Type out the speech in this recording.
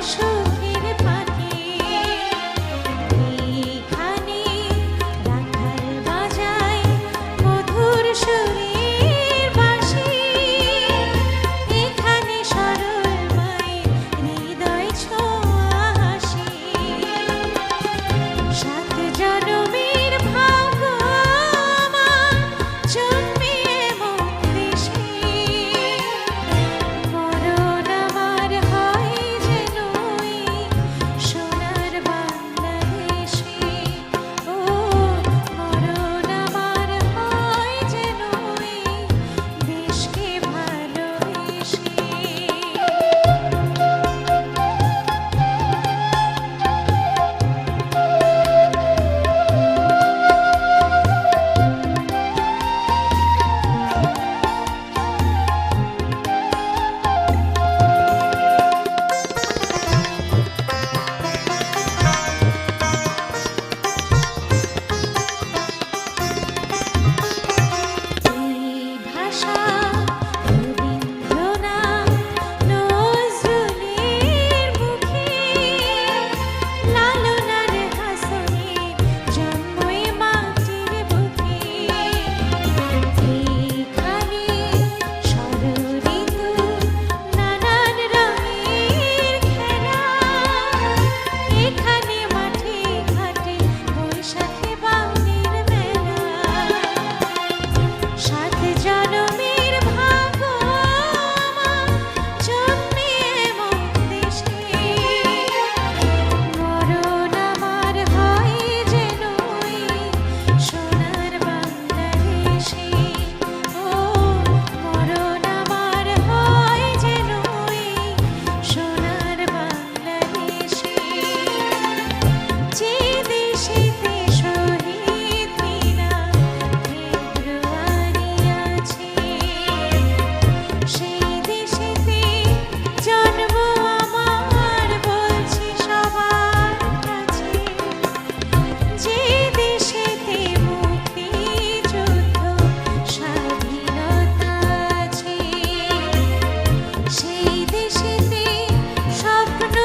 সুখের পাখি এইখানে রাখাল বাজায় মধুর সুরের বাঁশি এখানে সরল মায়ের হৃদয় ছোঁয়া হাসি সাত জনমের ভাগ্য আমার জন্মে এমন দেশে মরণ আমার হয় যেন এই সোনার বাংলাদেশে ও মরণ আমার হয় যেন এই দেশকে ভালোবেসে এই ভাষা রবীন্দ্রনাথ নজরুলের মুখে লালনার হাসনের জন্মই মাটির বুকে এইখানে ষড়ঋতু নানান রঙের খেলা এখানে মাঠে ঘাটে বৈশাখে বাউনের মেলা সাত জনমের ভাগ্য আমার জন্মে এমন দেশে মরণ আমার হয় যেন এই সোনার বাংলাদেশে ও মরণ আমার হয় যেন এই সোনার বাংলাদেশে যে দেশেতে শহীদ মিনার ফেব্রুয়ারি আছে সেই দেশেতে জন্ম আমার বলছি সবার কাছে যে দেশেতে মুক্তিযুদ্ধ স্বাধীনতা আছে সেই দেশেতে স্বপ্ন